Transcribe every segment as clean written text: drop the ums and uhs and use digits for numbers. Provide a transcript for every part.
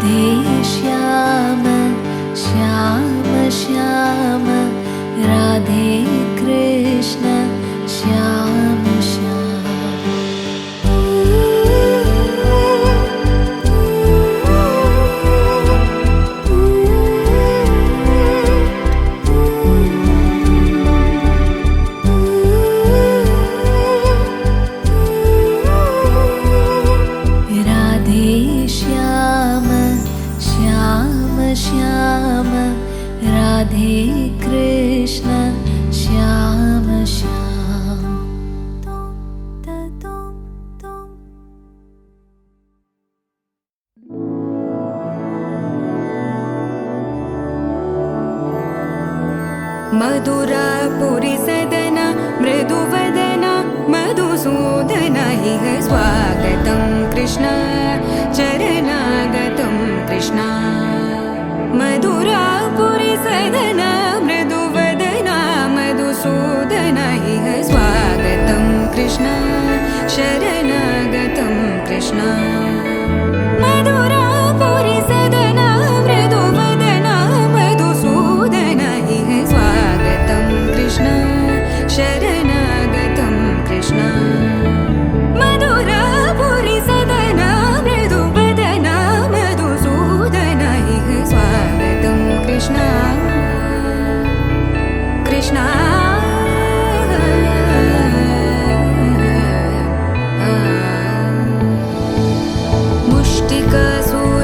राधे श्याम श्याम श्याम राधे कृष्ण श्याम श्याम। राधे श्याम श्याम श्याम राधे कृष्ण श्याम श्याम। मधुरापुरी सदन मृदुवदन मधुसूदन इह स्वागतं कृष्ण चरणागतं कृष्ण। मधुरापुरी सदन मृदुवदन मधुसूदन इह स्वागतं कृष्ण शरणागतं कृष्ण। मधुरापुरी सदन मृदुवदन मधुसूदन इह स्वागतं कृष्ण शरणागतं कृष्ण। मधुरापुरी सदन मृदुवदन मधुसूदन इह स्वागतं कृष्ण कृष्ण।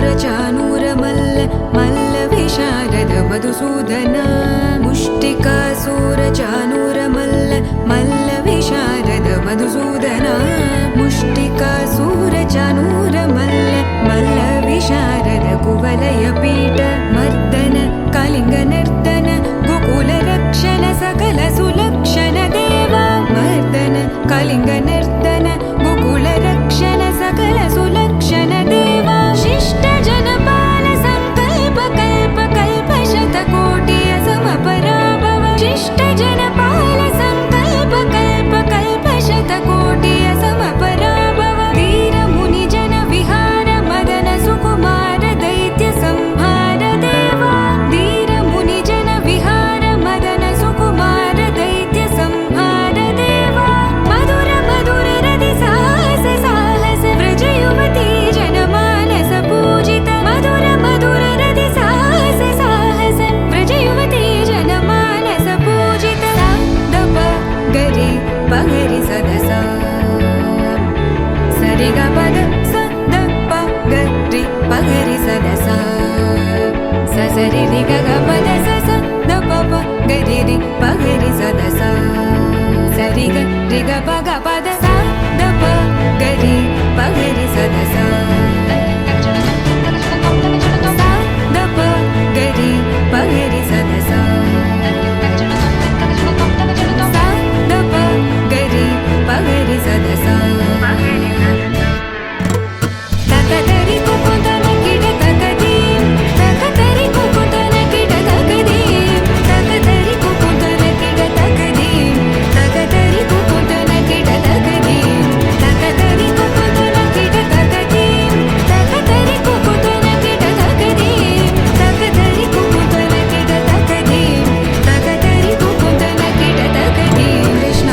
मुष्टिकासूरचानूरमल्ल मल्लविशारद मधुसूदन। मुष्टिकासूरचानूरमल्ल मल्लविशारद मधुसूदन। मुष्टिकासूरचानूरमल्ल मल्लविशारद कुवलयपीठ मर्दन कलिङ्गनर्दन गोकुलरक्षण सकल सुलक्षण देवा। मर्दन कलिङ्गनर्दन गोकुलरक्षण सकल सुलक्षण देवा। शिष्ट जनपाल संकल्प कल्प कल्प शतकोटि असमपराभव। शिष्ट जनपाल संकल्प कल्प कल्प शतकोटि असमपराभव। वीर मुनि जन विहार मदन सुकुमार दैत्य संहार देवा। वीर मुनि जन विहार मदन सुकुमार दैत्य संहार देवा। मधुर मधुर रति साहस साहस व्रज युवती जनमानस पूजित। मधुर मधुर रति साहस साहस व्रज युवती जनमानस पूजित। सा दप गरि पगरि सदस सरि ग पद स द प गरि पगरि सदस स सरि रि ग ग पद स स द प प गरि रि पगरि सदस सरि ग रि ग प ग पद स द प गरि पगरि सदस स द प गरि पगरि सदस स द प गरि पगरि सदस। तकदरि कुकुतन किड तकदीं तकदरि कुकुतन किड तकदीं तकदरि कुकुतन किड तकदीं तकदरि कुकुतन किड तकदीं तकदरि कुकुतन किड तकदीं तकदरि कुकुतन किड तकदीं तकदरि कुकुतन किड तकदीं तकदरि कुकुतन किड तकदीं। कृष्ण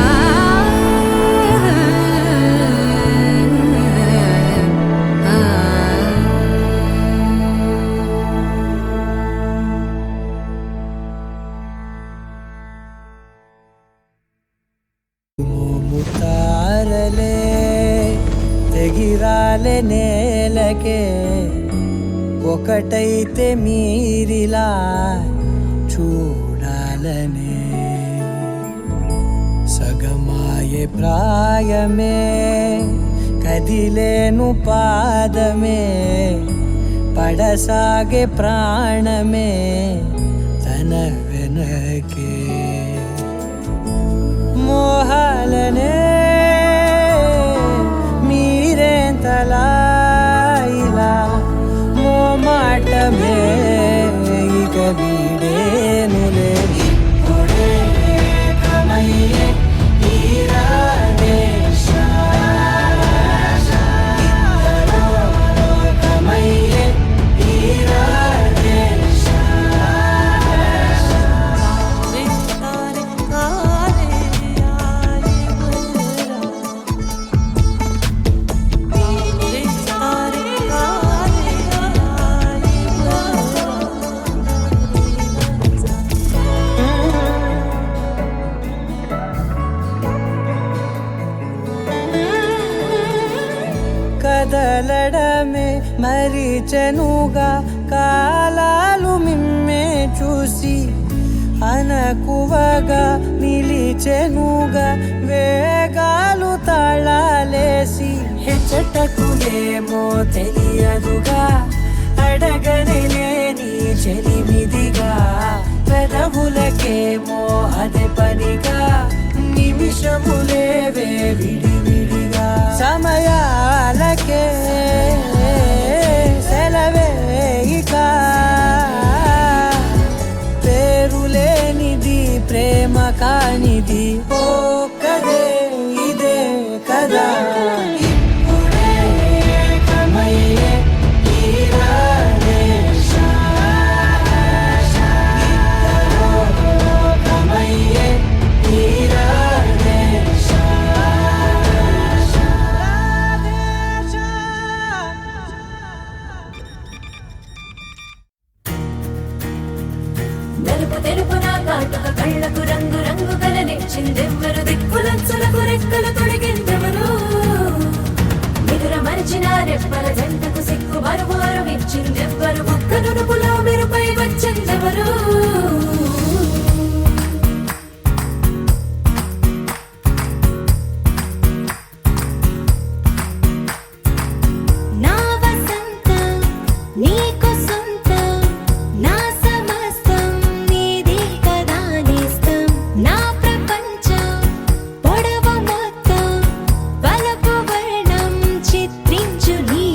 ముతారలే తెగిరాలే నేలకే ఒకటైతే మీరిలా చూడాలనే సగమాయే ప్రాయమే కదిలేను పాదమే పడసాగే ప్రాణమే తన వెనకే మోహాలనే మీరేంతలా ఇలా మోమాటమే ఇక వీడేనులే ఇప్పుడే ఏకమయ్యే తీరాలే శ్వాస ఇద్దరో లోకమయ్యే ఈ కలవడమే మరిచెనుగా కాలాలు మిమ్మే చూసి అనకువగా నిలిచెనుగా వేగాలు తాళాలేసి హెచ్చటకునేమో తెలియదుగా అడగనే లేని చెలిమిదిగా పెదవులకేమో అదే పనిగా నిమిషములేవే విడివిడిగా సమయాలకే సెలవే ఇక పేరులేనిది ప్రేమ కానిది ఓ కదే ఇదే కదా ఇప్పుడే కమయ్యే తీరాలే ఇద్దరూ కమయ్యే తీరాలే నలుపు తెలుపున కాటుక కళ్ళకు రంగు రంగు కలనిచ్చిందెవ్వరు దిక్కులంచులకు రెక్కలు తొడిగిందెవరు నిదుర మరిచిన రెప్పల జంటకు సిక్కు మరుమారం ఇచ్చిందెవ్వరు ఒక్క నునుపులో మెరుపై వచ్చిందెవరు నా వసంతం నీకు సొంతం నా సమస్తం నీది కదా నేస్తం నా ప్రపంచం పొడవు మొత్తం వలపు వర్ణం చిత్రించు నీ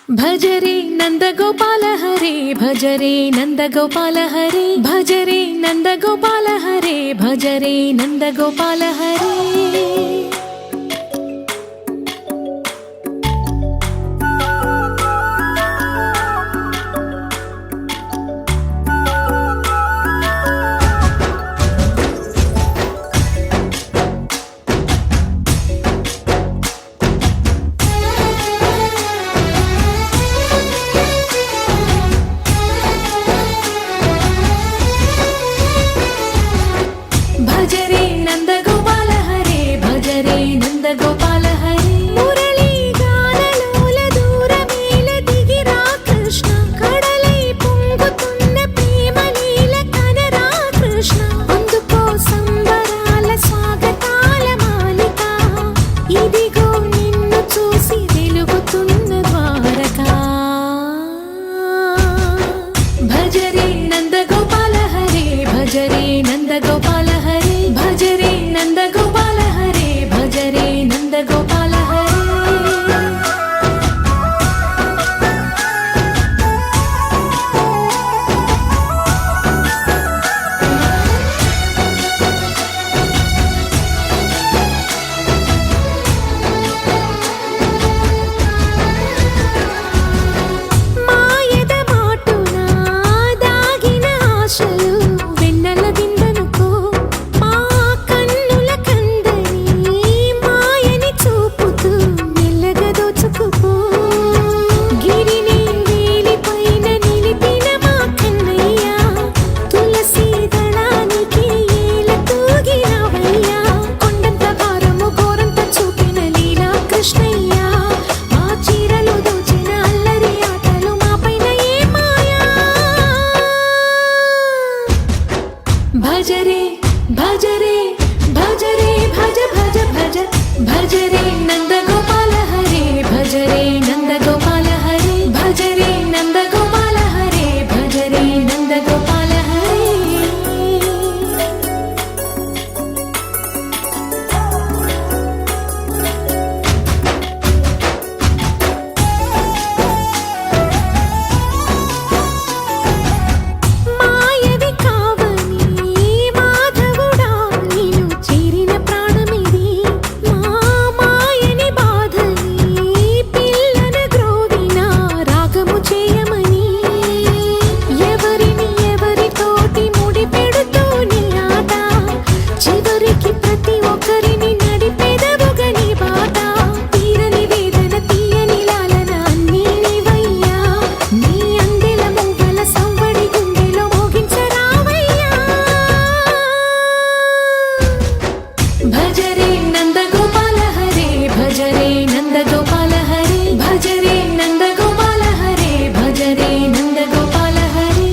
భజరే నందగోపాల హరే భజరే నందగోపాల హరే భజరే నందగోపాల హరే భజరే నందగోపాల హరే భజరే నందగోపాల హరే భజరే నందగోపాల హరే మురళీ గానలోల దూరమేల దిగిరా కృష్ణ కడలై పొంగుతున్న ప్రేమ లీల కనరా కృష్ణ అందుకో సంబరాల స్వాగతాల మాలిక ఇదిగో నిన్ను చూసి వెలుగుతున్న ద్వారకా భజరే నందగోపాల హరే భజరే నందగోపాల హరే భజరే నందగోపాల హరే భజరే నందగోపాల హరే మాయద మాటున దాగిన ఆశలు వెన్నెల విందనుకో మా కన్నుల కందని మాయని చూపుతూ మెల్లగా దోచుకుపో గిరిని వేలిపైన నిలిపిన మా కన్నయ్య తులసి దళానికి ఏల తూగినవయ్యా కొండంత భారము గోరంత చూపిన లీలా కృష్ణయ్య మా చీరలు దోచిన అల్లరి ఆటలు మాపైన ఏ మాయా భజరే భజరే భజరే భజ భజ భజ భజరే నందగోపాల హరే భజరే నందగోపాల హరే భజరే నందగోపాల హరే భజరే నందగోపాల హరే మాయవి కావని మాధవుడా నీను చేరిన ప్రాణమిది మా మాయని బాధని పిల్లన గ్రోవిన రాగము చేయమని ఎవరిని ఎవరితోటి ముడి పెడుతూ నీ ఆట చివరికి ప్రతి ఒక్కరిని నడిపెదవుగా నీ బాట తీరని వేదన తీయని లాలన అన్నీ నీవయ్యా నీ అందెల మూగల సంవడి గుండెలో మోగించరావయ్యా భజరే నందగోపాల హరే భజరే నందగోపాల హరే భజరే నందగోపాల హరే భజరే నందగోపాల హరే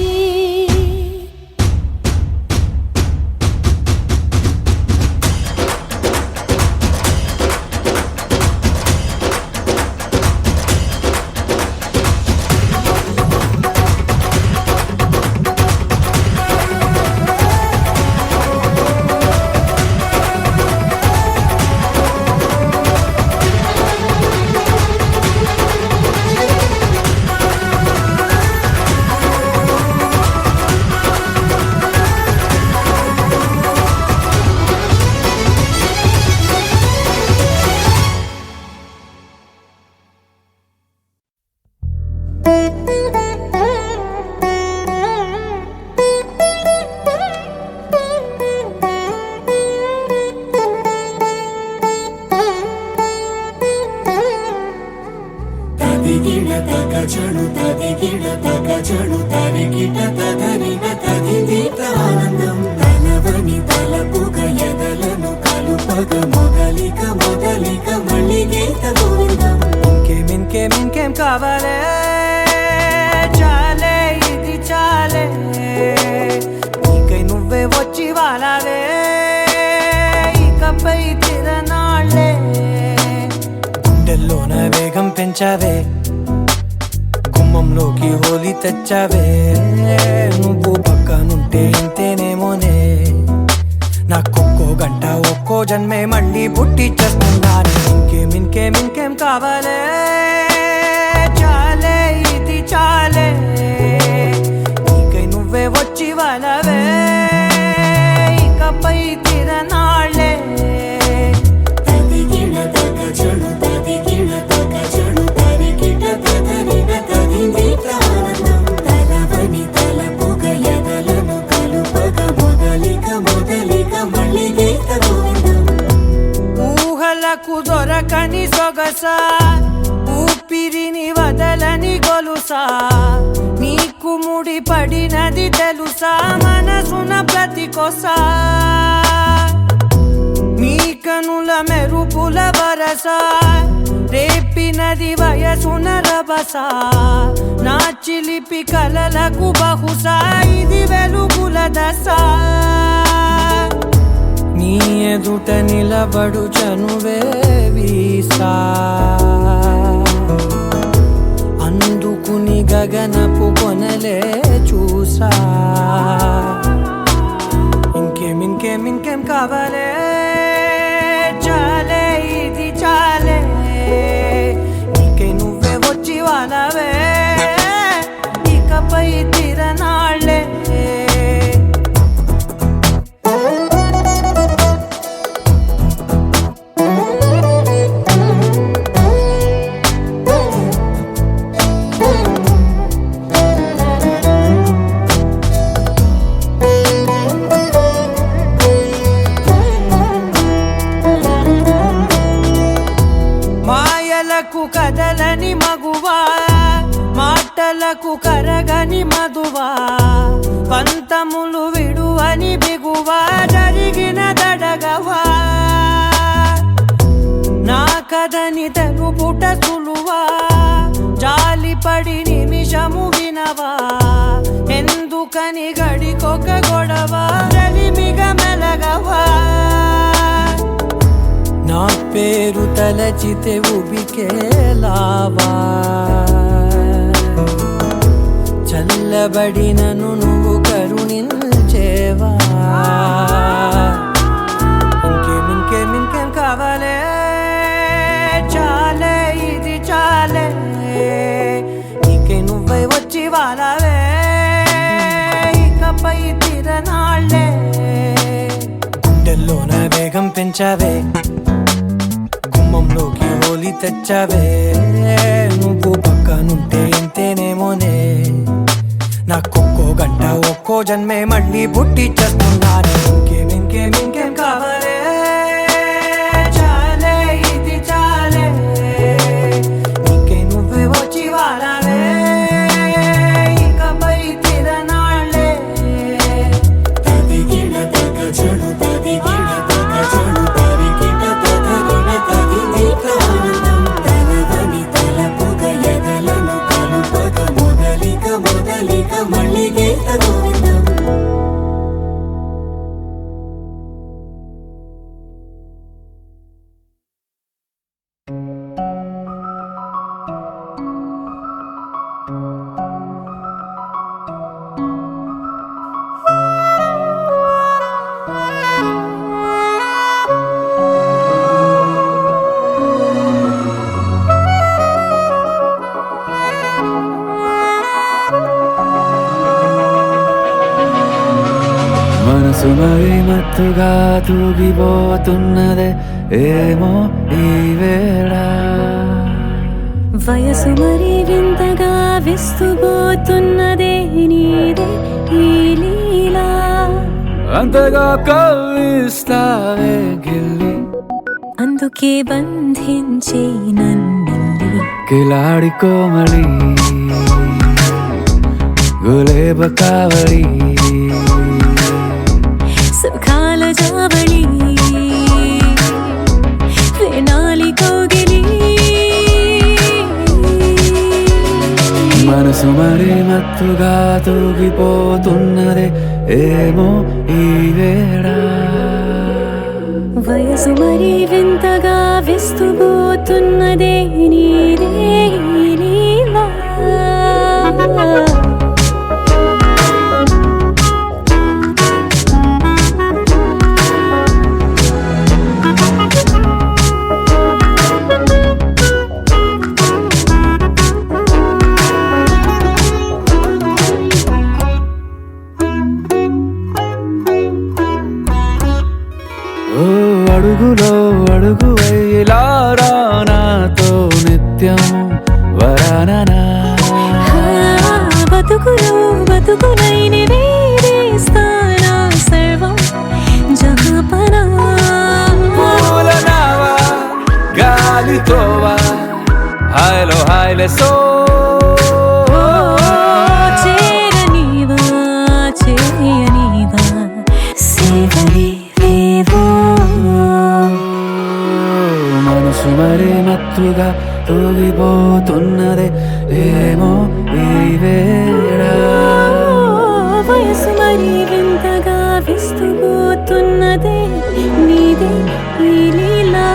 తదిగిడ తగచడు తదిగిడ తగచడు తరిగిట తదరిన తదిదీత ఆనందం తలవని తలపుగ ఎదలను కలుపగ మొదలిక మొదలిక మళ్ళీ గీత గోవిందం ఇంకేం కావాలే చాలే ఇది చాలే నీకై నువ్వే వచ్చి వాలావే ఇకపై తిరనాళ్ళే గుండెల్లోన వేగం పెంచావే గుమ్మంలోకి హోలీ తెచ్చావే నువ్వు పక్కనుంటే ఇంతేనేమోనే నాకొక్కో గంట ఒక్కో జన్మే మళ్ళీ పుట్టి చేస్తున్నాను ఇంకేం కావాలే చాలే చాలే నీకై నువ్వే వచ్చి వలవే ఇకపై తిరనాళ్ళే తదిగిన తగ చెడు తదిగిన తగ చెడు తరికిట తదరిన తదిందిట ఆనందం తలవని తలపుగ ఎదలను కలుపగ మొదలిక మొదలిక మళ్ళీ గీత గోవిందం ఊహలకు దొరకని సొగసా ఊపిరిని వదలని గొలుసా నీకు ముడి పడినది తెలుసా మనసున ప్రతి కొసా నీ కనుల మెరుపుల వరస రేపినది వయసున రభస నా చిలిపి కలలకు బహుశా ఇది వెలుగుల దశ నీ ఎదుట నిలబడు చనువే వీసా అందుకుని గగనపు కొనలే చూసా ఇంకేం కావాలే చాలే ఇది చాలే నీకై నువ్వే వచ్చి వాలవే ఇకపై తిరనాళ్ళే మాయలకు కదలని మగువా మాటలకు కరగని మధువా పంతములు విడువని బిగువా జరిగిన దడగవా నా కథని తెలుపుట సులువా జాలిపడి నిమిషము వినవా ఎందుకని గడికొక గొడవ రలిమిగ మెలగవా నా పేరు తలచితే ఉబికేలావా చల్లబడినను నువ్వు కరుణించేవా ఇంకేం కావాలే చాలే ఇది చాలే నీకై నువ్వై వచ్చి వాలవే ఇకపై తిరనాళ్ళే గుండెల్లోన వేగం పెంచావే గుమ్మంలోకి హోలీ తెచ్చావే నువ్వు పక్కనుంటే ఇంతేనేమోనే నాకొక్కో గంట ఒక్కో జన్మే మళ్ళీ పుట్టి చేస్తున్నానే ఇంకేం కావాలే చాలే ఇది చాలే నీకై నువ్వే వచ్చి వాలవే ఇకపై తిరనాళ్ళే తదిగిన తగ చెడు తదిగిన తగ చెడు తరికిట తదరిన తదిందిట ఆనందం తలవని తలపుగ ఎదలను కలుపగ మొదలిక మొదలిక మళ్ళీ గీత గోవిందం మనసు మరి మత్తుగా తూగిపోతున్నదే ఏమో ఈ వేళ వయసు మరి వింతగా విస్తుపోతున్నదే నీదే ఈ లీలా అంతగా కవ్విస్తావే గిల్లి అందుకే బంధించే నన్నిల్లి కిలాడి కోమలి గులేబ కావడి సుఖాల జావళి వేనాలి కౌగిలి మనసు మరి మత్తుగా తూగిపోతున్నదే ఏమో ఈ వేళ వయసు మరి వింతగా విస్తుపోతున్నదే నీదే ఈ లీలా ఓ అడుగులో అడుగు వేలారా నాతో నిత్యం వరాననా బతుకులో బతుకునైని వేరేస్తానా సర్వం జహాపనా పూలనావా గాలితోవా హాయ్లో హాయ్లే సో చేరనీవా చేయనీవా సేవలే వేవో మనసు మరి మత్తుగా తూగిపోతున్నదే ఏమో ఈ వేళ వయసు మరి వింతగా విస్తుపోతున్నదే నీదే ఈ లీలా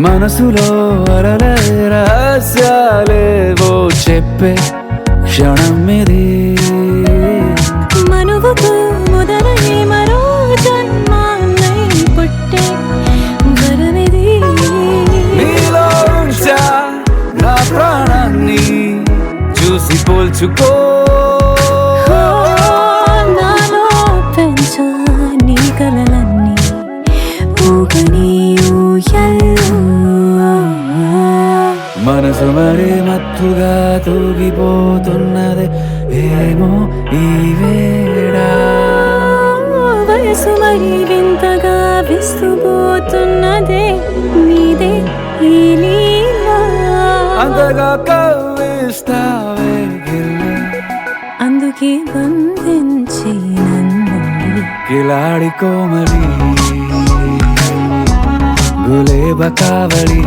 మనసులో అరలే రహస్యాలేవో చెప్పే క్షణం ఇది మనువుకు మొదలై మరో జన్మాన్నై పుట్టే వరమిది నీలో ఉంచా నా ప్రాణాన్ని చూసి పోల్చుకో నాలో పెంచా నీ కలలన్నీ ఊగని ఊయల్లో మనసు మరి మత్తుగా తూగిపోతున్నదే ఏమో ఈ వేళ వయసు మరి వింతగా విస్తుపోతున్నదే నీదే ఈ లీలా అంతగా కవ్విస్తావే గిల్లే అందుకే బంధించి నన్ను కిలాడి కోమలి గులేబ కావలి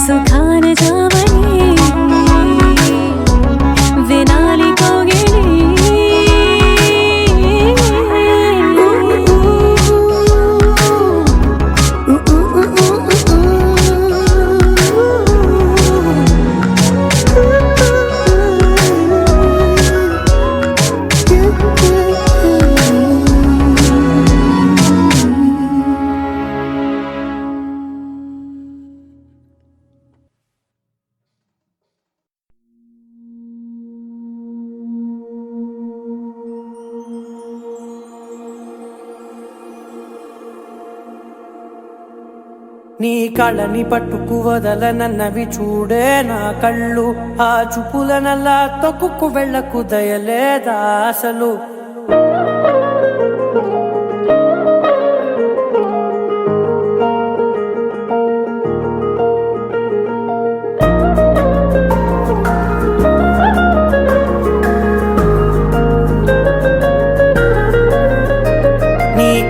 సుఖాన జావని వినాలి కోగిలి నీ కళ్ళని పట్టుకు వదలనన్నవి చూడే నా కళ్ళు ఆ చూపులనల్లా తొక్కుకు వెళ్ళకు దయలేదా అసలు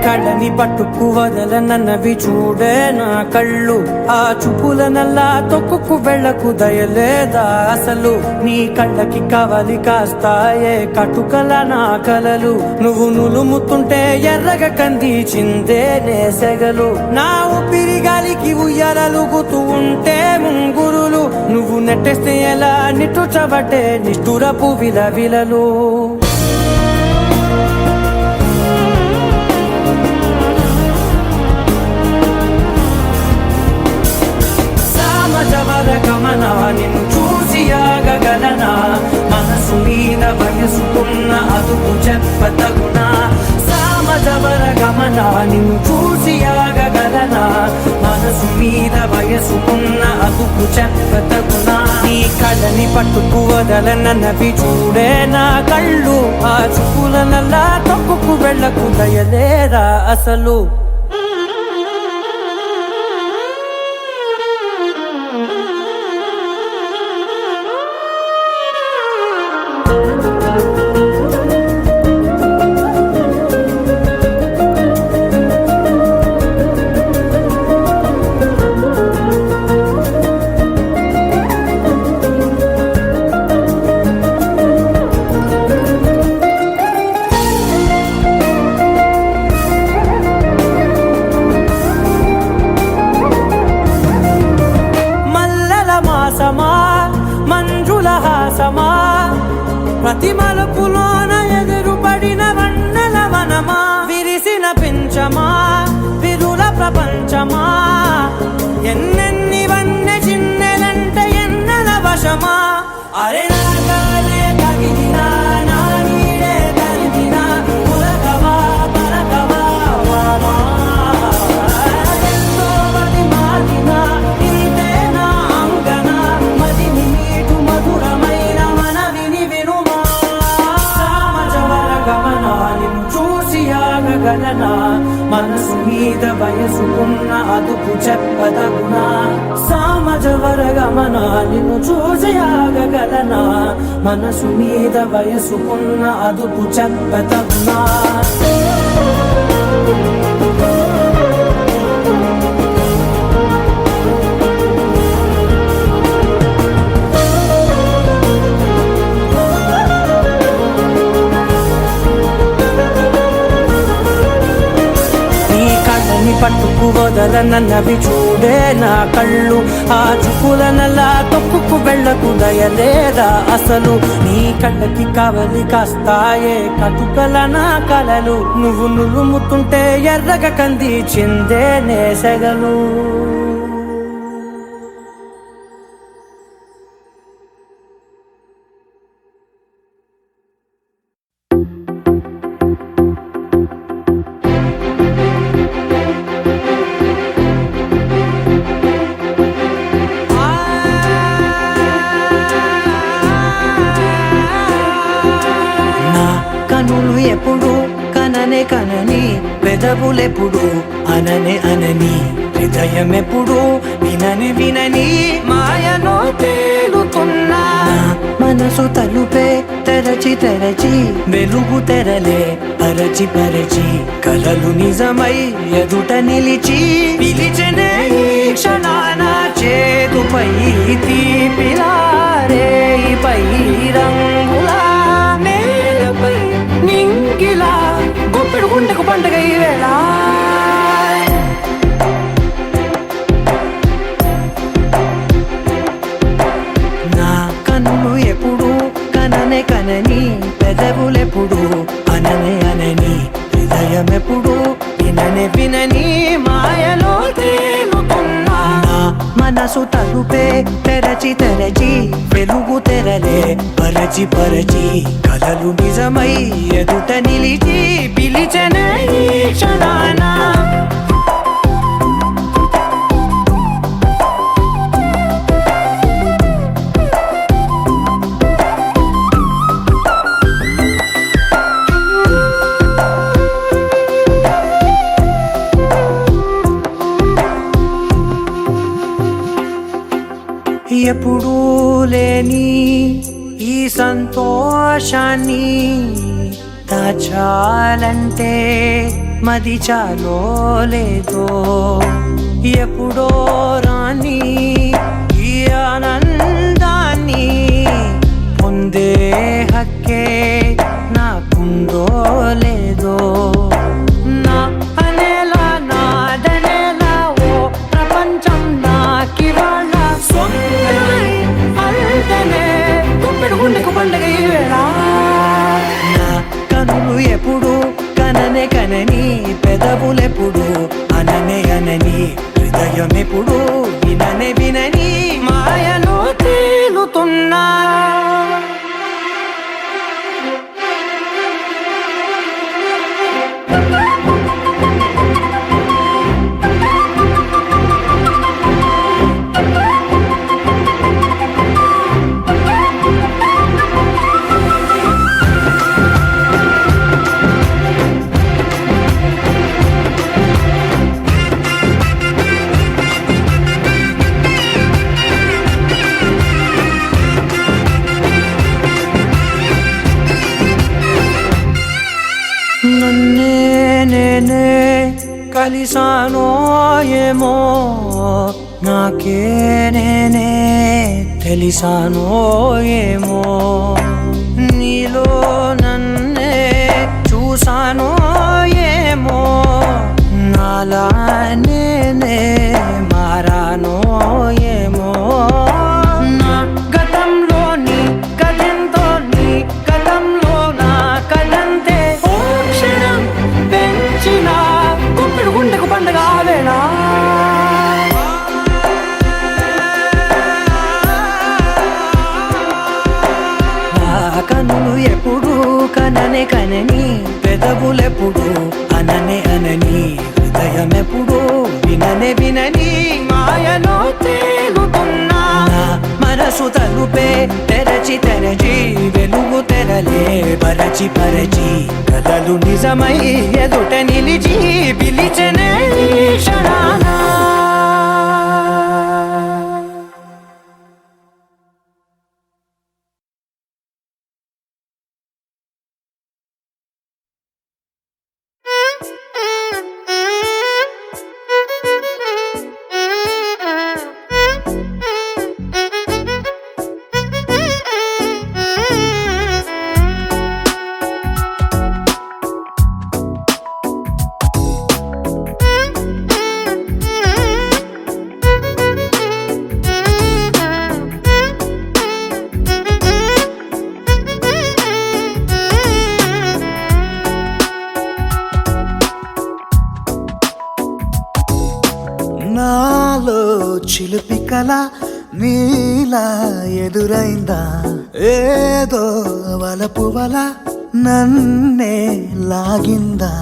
కళ్ళని పట్టుకు వదలనన్నవి చూడే నా కళ్ళు ఆ చూపులనల్లా తొక్కుకు వెళ్ళకు దయలేదా అసలు నీ కళ్ళకి కవలి కాస్తాయే కటుకల నా కలలు నువ్వు నులుముతుంటే ఎర్రగ కందిచిందే నేసెగలు నా ఊపిరి గాలికి ఉయ్యాలలుగుతూ ఉంటే ముంగురులు నువ్వు నెట్టేస్తే ఎలా నిట్టుచబట్టే నిష్ఠురపు విలవిలలు గమన నిన్ను చూసి ఆగగలనా మనసు మీద వయసుకున్న అదుపు చెప్పతగునా సామజవర గమన నిన్ను చూసి ఆగగలనా మనసు మీద వయసుకున్న అదుపు చెప్పతగునా నీ కళ్ళని పట్టుకు వదలనన్నవి చూడే నా కళ్ళు ఆ చూపులనల్లా తొక్కుకు వెళ్ళకు దయలేరా అసలు మతి మలుపులోన ఎదురుపడిన వన్నెల వనమా, విరిసిన పించమా విరుల ప్రపంచమా, ఎన్నెన్ని వన్నె చిన్నెలంటే ఎన్నెల వశమా. అరే నాగాలే కదిలినా నా నీడే తరిమినా పులకవా పలకవా వామా. ఎంతో మది మారినా ఇంతే నా అంగన, మదిని మీటు మధురమైన మనవిని వినుమా. సామజవర గమన నిన్ను చూసి ఆగగలనా, మనసు మీద వయసుకున్న అదుపు చెప్పదగునా. సామజవర గమన నిన్ను చూసి ఆగగలనా, మనసు మీద వయసుకున్న అదుపు చెప్పదగునా. పట్టుకు వదలనన్నవి చూడే నా కళ్ళు, ఆ చూపులనలా తొక్కుకు వెళ్ళకు దయలేదా అసలు. నీ కళ్ళకి కావలి కాస్తాయే కటుకల నా కలలు, నువ్వు నులుముతుంటే ఎర్రగ కంది చిందే నేసెగలు. కనులు ఎప్పుడు కననే కనని, పెదవులెప్పుడు అననే అనని, హృదయం ఎప్పుడు వినని వినని మాయలో తేలుతున్నా. మనసు తలుపే తెరచి తెరచి వెలుగు తెరలే పరచి పరచి, కలలు నిజమై ఎదుట నిలిచి పిలిచనే క్షణాన చేతుపై తీపిలారే పై రంగులా నేలపై నింగిలా గుప్పెడు గుండెకు పండుగ ఈ వేళ. నా కన్నులు ఎప్పుడు కననే కనని, పెదవులెప్పుడు అననే అనని, హృదయం ఎప్పుడు విననే వినని మాయలో తేలుతున్నా. మనసు తలుపే తెరచి తెరచి వెలుగు తెరలే పరచి పరచి, కలలు నిజమై ఎదుట నిలిచి పిలిచనే క్షణాన. ఎప్పుడూ లేని ఈ సంతోషాన్ని దాచాలంటే మది చాలో లేదో, ఎప్పుడో రాని ఈ ఆనందాన్ని పొందే హక్కే నాకుందో లేదో. నా అనేలా నాదనేలా ఓ ప్రపంచం నాకివాళ్ళ గుప్పెడు గుండెకు పండుగ ఈ వేళ. నా కనులు ఎప్పుడు కననే కనని, పెదవులెప్పుడు అననే అనని, హృదయం ఎప్పుడు విననే వినని మాయలో తేలుతున్నా. నన్నే నేనే కలిసానో ఏమో, నాకే నేనే తెలిసానో ఏమో, నీలో నన్నే చూసానో ఏమో, నాలా నేనే మారానో ఏమో. నా గతంలోని గతంతో నీ గతం కనే కనని పెదవులెప్పుడు అననే అనని హృదయమెప్పుడు విననే వినని మాయలో తేలుతున్నా మనసు తలుపే తెరచి తెరచి వెలుగు తెరలే పరచి పరచి కలలు నిజమై ఎదుట నిలిచి పిలిచనే క్షణానా నాలో చిలిపి కల నీలా ఎదురైందా ఏదో వలపు వల నన్నే లాగిందా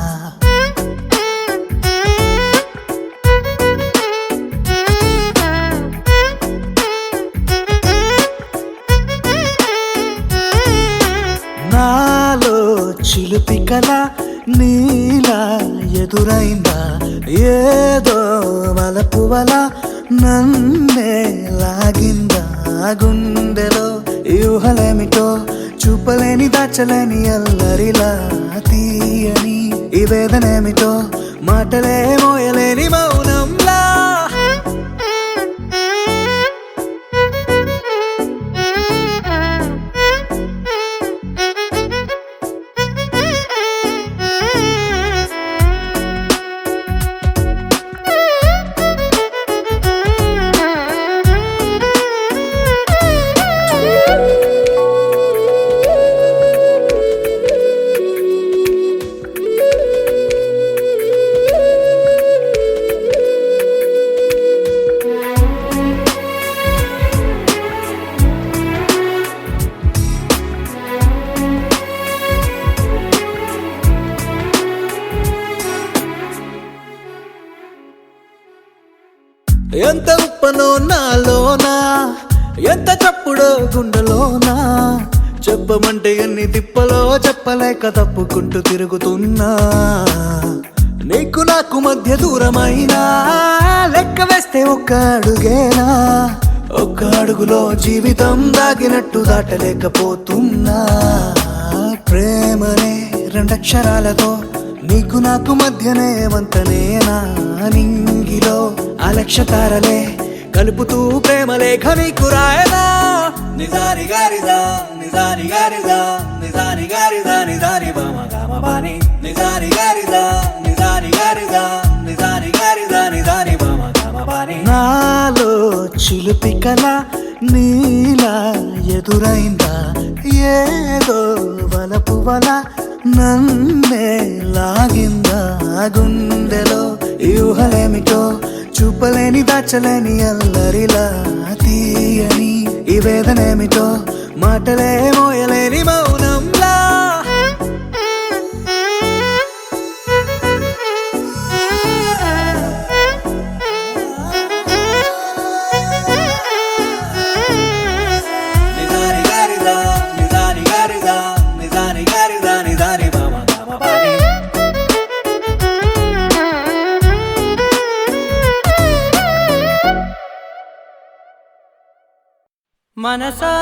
నాలో చిలిపి కల నీలా ఎదురైందా ఏదో వలపు వల నన్నే లాగిందా గుండెలో యూహలేమిటో చూపలేని దాచలేని అల్లరిలా తీయని ఈ వేదనేమిటో మాటలే మోయలేని మౌనంలా ఎంత ఉప్పనో నాలోనా ఎంత చప్పుడో గుండెలోనా చెప్పమంటే ఎన్ని తిప్పలో చెప్పలేక తప్పుకుంటూ తిరుగుతున్నా నీకు నాకు మధ్య దూరమైనా లెక్క వేస్తే ఒక్క అడుగేనా ఒక్క అడుగులో జీవితం దాగినట్టు దాటలేకపోతున్నా ప్రేమనే రెండక్షరాలతో నీకు నాకు మధ్యనే వంతనేనా నింగిలో అలక్ష్య తారలే కలుపుతూ ప్రేమ లేఖ నీకు రాయనా నిజాని గారిజా నిజాని గారిజా నిజాని గారిజా నిజాని బామ గామ బాని నిజాని గారిజా నిజాని గారిజా నిజాని గారిజా నిజాని బామ గామ బాని నాలో చిలిపి కల నీలా ఎదురైందా ఏదో వలపు వల నన్నే లాగిందా గుండెలో యూహలేమిటో చూపలేని దాచలేని అల్లరిలా తీయని ఈ వేదనేమిటో మాటలే మోయలేని మౌనంలా నిజాని గారిజా నిజాని గారిజా నిజాని గారిజా నిజాని బామ గామ బాని మనసా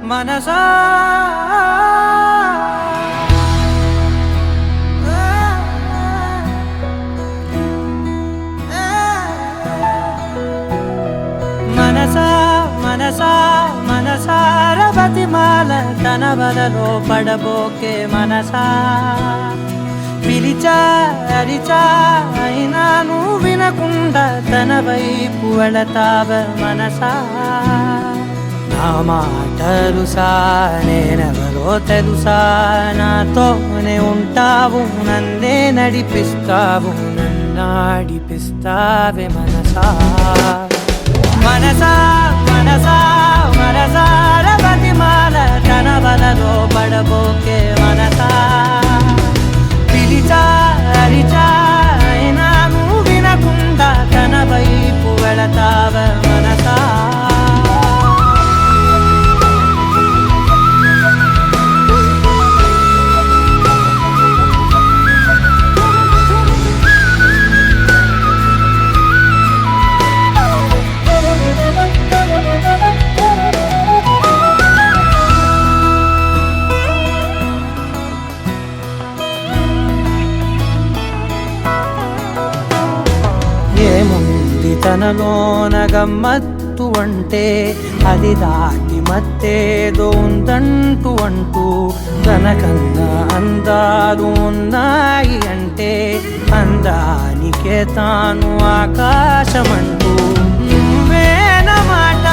మనసా మనసా మనసా మనసార బతిమాల తన వలలో పడబోకే మనసా పిలిచా అరిచా అయినా నువ్వు వినకుండా తన వైపు వెళతావ మనసా నా మాటలుసా నేనెవరో తెలుసా నాతోనే ఉంటావు నన్నే నడిపిస్తావు నన్నాడిపిస్తావే మనసా మనసా మనసా మనసార బతిమాల పడబోకే మనసా పిలిచా అరిచా అయినా నువ్వు వినకుండా తన వైపు వెళతావ మనసా ఏముంది తనలోన గమ్మత్తు అంటే అది దాటి మత్తేదో ఉందంటూ అంటూ తనకన్నా అందాలు ఉన్నాయి అంటే అందానికే తాను ఆకాశమంటూ నువ్వేనమాట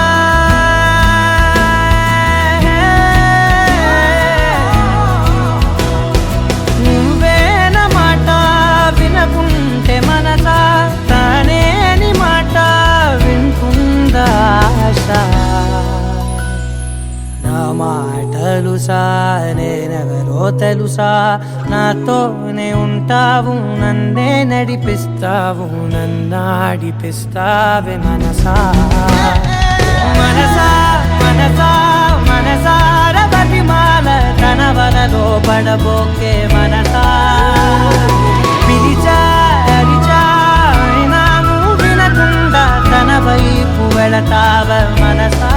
నువ్వేనమాట వినకుంటే మనసా తానేని మాట వింటుందా ఆశ నా మాటలు నేనెవరో తెలుసా నాతోనే ఉంటావు నన్నే నడిపిస్తావు నన్నాడిపిస్తావే మనసా మనసా మనసా మనసార బతిమాల తన వలలో పడబోకే మనసా పిలిచా అరిచా అయినా నువ్వు వినకుండా తన వైపు వెళతావ మనసా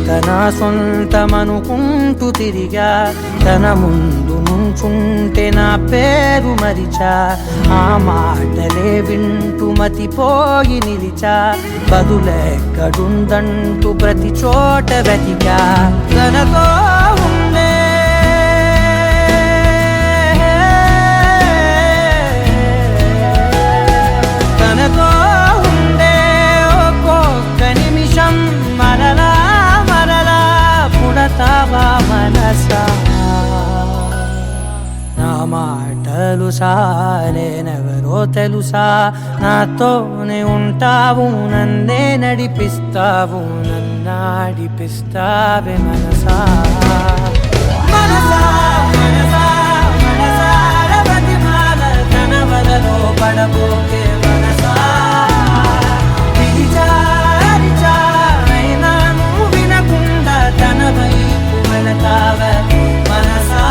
తన సొంతమనుకుంటూ తిరిగా తన ముందు నుంచుంటే నా పేరు మరిచా ఆ మాటలే వింటూ మతిపోయి నిలిచా బదులెక్కడుందంటూ ప్రతి చోట వెతికా తనతో ఉండే తనతో ఉండే ఒక్కొక్క నిమిషం మరలా పుడతావా మనసా నా మాటలు నేనెవరో తెలుసా నాతోనే ఉంటావు నన్నే నడిపిస్తావు నన్నాడిపిస్తావే మనసా మనసా మనసా మనసార బతిమాల తన వలలో పడబోకే మనసా పిలిచా అరిచా అయినా నువ్వు వినకుండా తన వైపు వెళతావ మనసా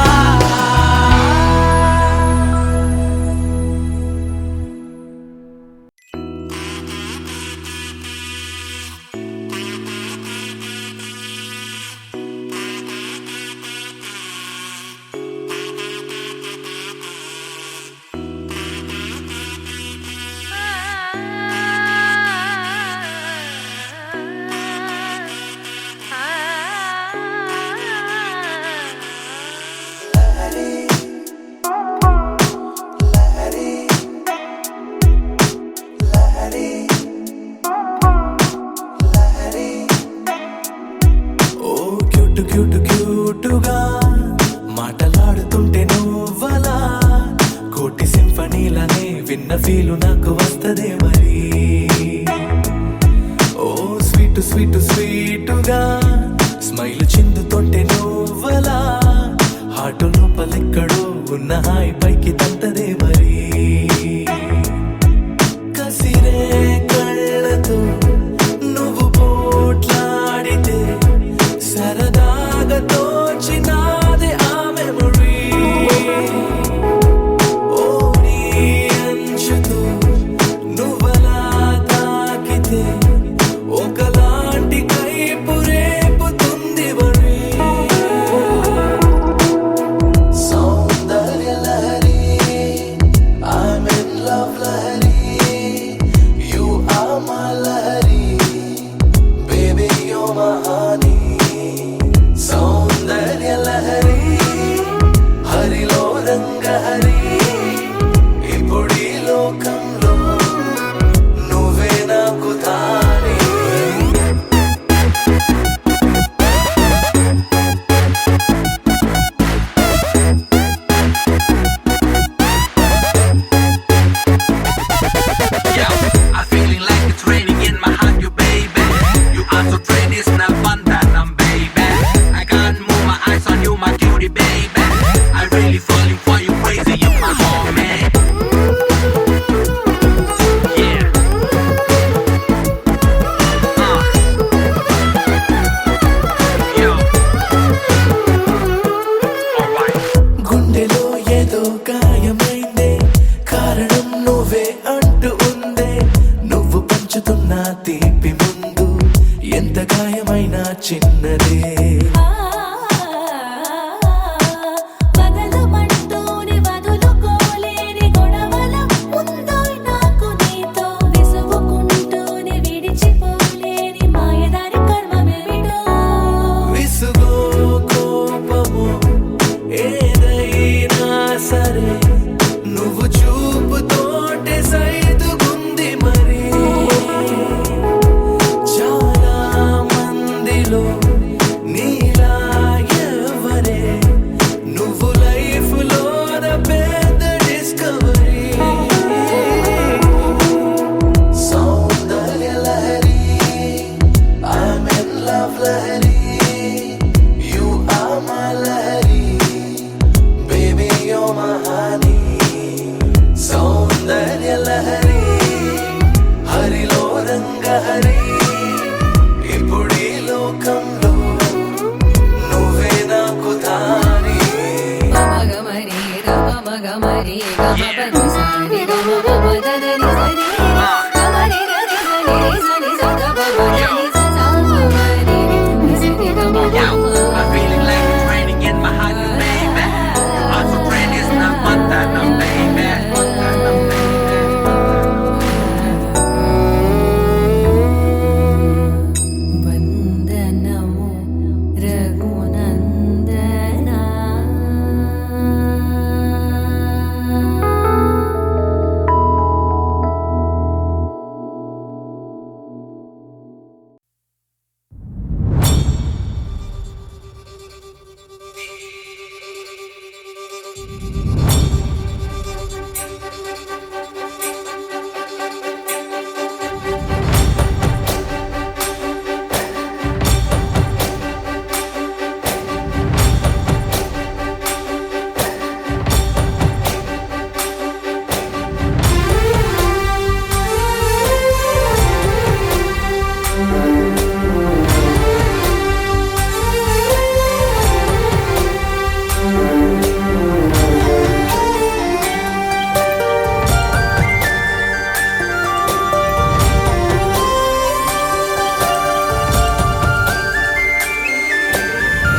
క్యూటుగా మాటలాడుతుంటే నువ్వలా కోటి సింఫనీలనే విన్న ఫీలు నాకు వస్తదే మరి ఓ స్వీట్ స్వీట్ స్వీటుగా స్మైల్ చిందుతుంటే నువ్వలా హార్ట్ లోపలెక్కడో ఉన్న హాయి పైకి తంతదే మరి కసిరే కళ్ళతో నువ్వు పోట్లాడితే సరదాగా తోచినాదే ఆ మెమరీ ఓ నీ అంచుతో నువ్వలా తాకితే ఒకలాంటి కైపు రేపుతుంది వరి సౌందర్య Lahari feeling like it's raining in my heart, baby. Also rain is not Montana, baby. Montana, baby. వందనము రఘునందనా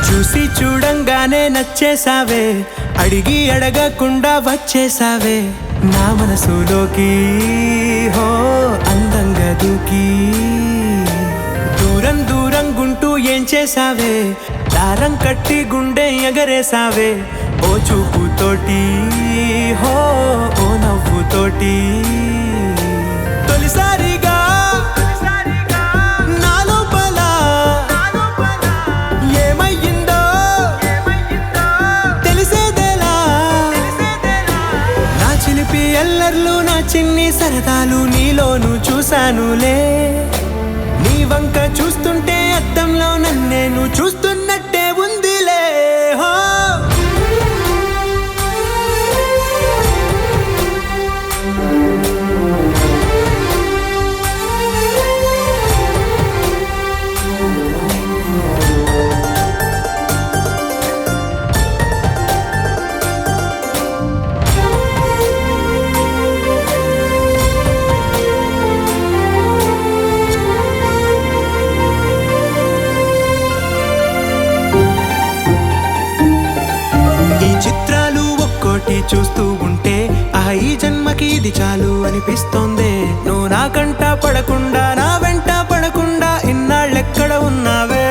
చూసి చూడంగానే నచ్చేసావే అడిగి అడగకుండా వచ్చేసావే నా మనసులోకి హో అందంగా దూకి దూరం దూరం గుంటూ ఏం చేసావే దారం కట్టి గుండె ఎగరేసావే ఓ చూపుతోటి హో ఓ నవ్వుతోటి తొలిసారిగా నా లోపల ఏమయ్యిందో తెలిసేదేలా నా చిలిపి ఎల్లర్లు నా చిన్ని సరదాలు నీలోను చూశానులే నీ వంక చూస్తుంటే అద్దంలో నన్నేను చూస్తున్నట్టే ఉందిలే హో చూస్తూ ఉంటే ఈ జన్మకి ఇది చాలు అనిపిస్తోంది నువ్వు నా కంట పడకుండా నా వెంట పడకుండా ఇన్నాళ్ళెక్కడ ఉన్నావే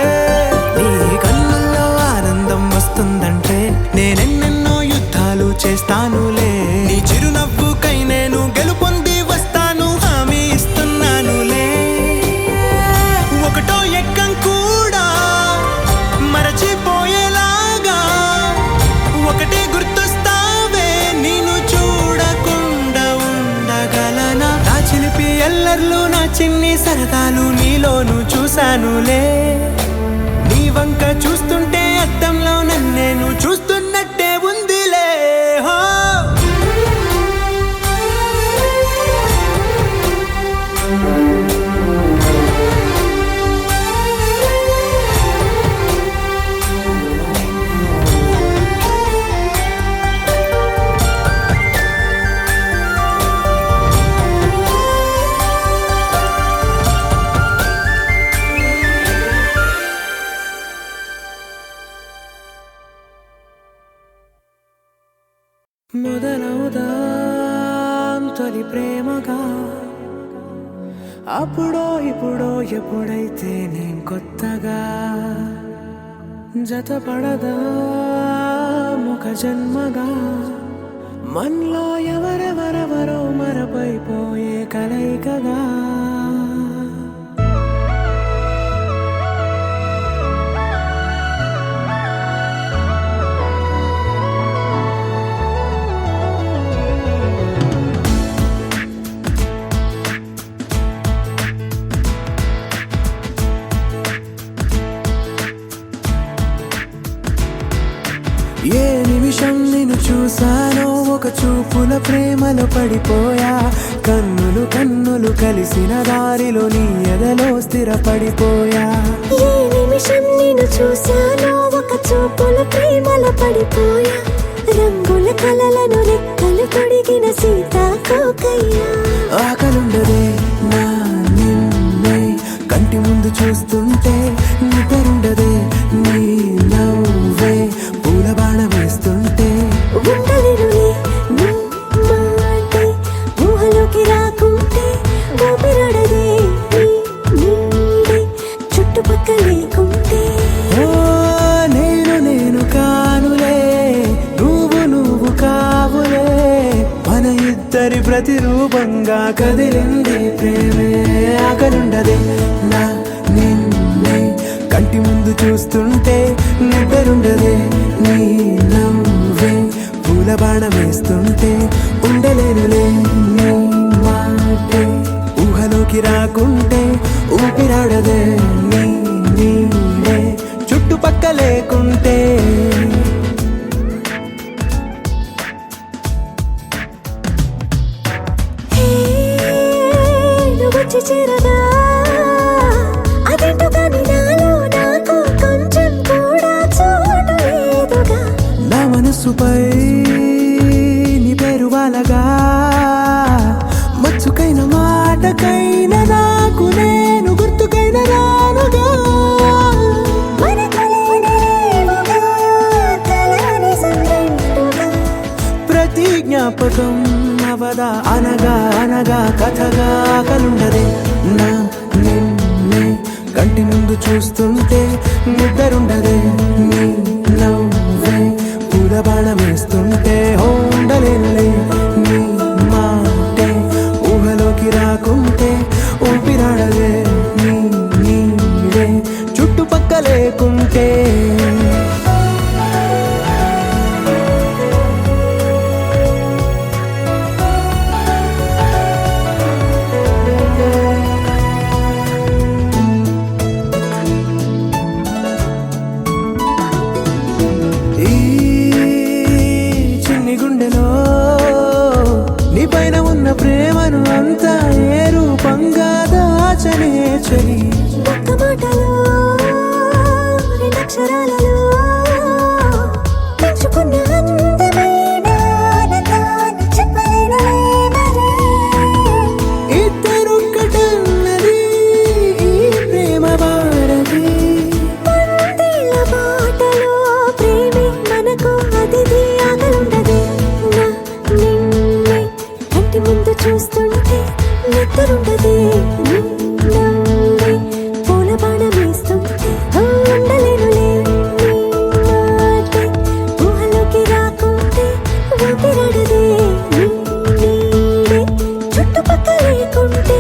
నీ కళ్ళల్లో ఆనందం వస్తుందంటే నేనెన్నెన్నో యుద్ధాలు చేస్తానులే నీ చిరునవ్వుకై నేను గెలుపొంది వస్తాను హామీ ఇస్తున్నానులే ఒకటో ఎక్కం కూడా మరచిపోయేలాగా ఒకటే గుర్తొస్తావే నేను చూడకుండా ఉండగలనా నా చిలిపి ఎల్లర్లు నా చిన్ని సరదాలు నీలోను చూశానులే నీ వంక చూస్తుంటే అద్దంలో నన్నేను చూస్తున్నట్టే ఉందిలే హో మొదలవుదాం తొలి ప్రేమగా అప్పుడో ఇప్పుడో ఎప్పుడైతే నేను కొత్తగా జతపడదా ఒక జన్మగా మనలో ఎవరెవరెవరో మరపైపోయే కలయికగా ఏ నిమిషం నిన్ను చూసానో ఒక చూపుల ప్రేమలో పడిపోయా కన్నులు కన్నులు కలిసిన దారిలో నీ ఎదలో స్థిరపడిపోయా ఏ నిమిషం నిన్ను చూశానో ఒక చూపుల ప్రేమలో పడిపోయా రంగుల కలలను రెక్కలు నిన్ను తొడిగిన సీతాకోకయ్యా ఆకలుండదే నా నిన్నే కంటి ముందు చూస్తుంటే నిద్రుండదే నీ నవ్వే పూల బాణ వేస్తుంటే ఉండలేనులే నీ మాటే ఊహలోకి రాకుంటే ఊపిరాడదే నీ నీడే చుట్టుపక్కల లేకుంటే ఓ నేను కానులే నువ్వు కావులే మన ఇద్దరి ప్రతిరూపంగా కదిలింది ప్రేమే ఆకలుండదే నా నిన్నే కంటి ముందు చూస్తుంటే నిద్రుండదే నీ నవ్వే పూల బాణం వేస్తుంటే ఉండలేనులే నీ మాటే ఊహలోకి రాకుంటే ఊపిరాడదే నీ నీడే చుట్టుపక్క లేకుంటే వచ్చి చేరగా అదేంటో కానీ నాలో నాకు కొంచెం కూడా చోటు లేదుగా నా మనసుపై నీ పేరు వాలగా మచ్చుకైన మాటకైన నాకు నేను గుర్తుకైన రానుగా మనకులేనేమోగా కలని సంగంటుగా ప్రతి జ్ఞాపకం అవదా అనగా కథగా కలుండదే నా నిన్నే కంటి ముందు చూస్తుంటే నిద్రుండదే నీ నవ్వే పూల బాణం వేస్తుంటే ఉండలేనులే నీ మాటే ఊహలోకి రాకుంటే ఊపిరాడదే నీ నీడే చుట్టుపక్క లేకుంటే ఈ చిన్ని గుండెలో నీ పైన ఉన్న ప్రేమను అంతా ఏ రూపంగా దాచనే చలి ఒక్క మాటలో రెండక్షరాలలో పెంచుకున్న అందమైన ఆనందాన్ని చెప్పలేనులే మరి ఇద్దరొక్కటన్నది ఈ ప్రేమ భారతి పందిళ్ళ బాటలో ప్రేమే మనకు అతిథి ఆకలుండదే నా నిన్నే కంటి ముందు చూస్తుంటే నిద్రుండదే నీ నవ్వే పూల బాణం వేస్తుంటే ఉండలేనులే నీ మాటే ఊహలోకి రాకుంటే ఊపిరాడదే నీ నీడే చుట్టుపక్క లేకుంటే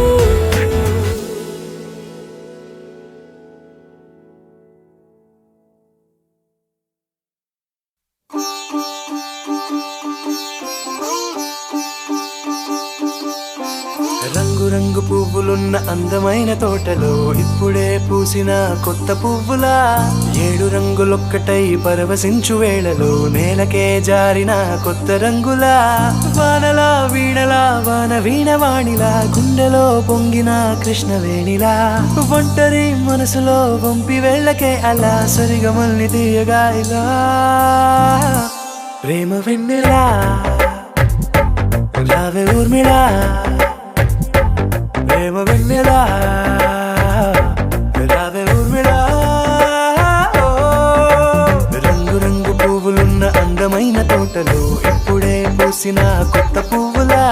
రంగు పువ్వులున్న అందమైన తోటలో ఇప్పుడే పూసిన కొత్త పువ్వులా 7 రంగులొక్కటై పరవశించు వేళలో నేలకే జారిన కొత్త రంగులా వానలా వీణలా వాన వీణవాణిలా గుండెలో పొంగిన కృష్ణవేణిలా ఒంటరి మనసులో వంపి వెళ్ళకే అలా సరిగమల్ని తీయగా ఇలా ప్రేమ వెన్నెలా రావే ఊర్మిళా ప్రేమ వెన్నెలా రావే ఊర్మిళా రంగు పువ్వులున్న అందమైన తోటలో ఇప్పుడే పూసిన కొత్త పువ్వులా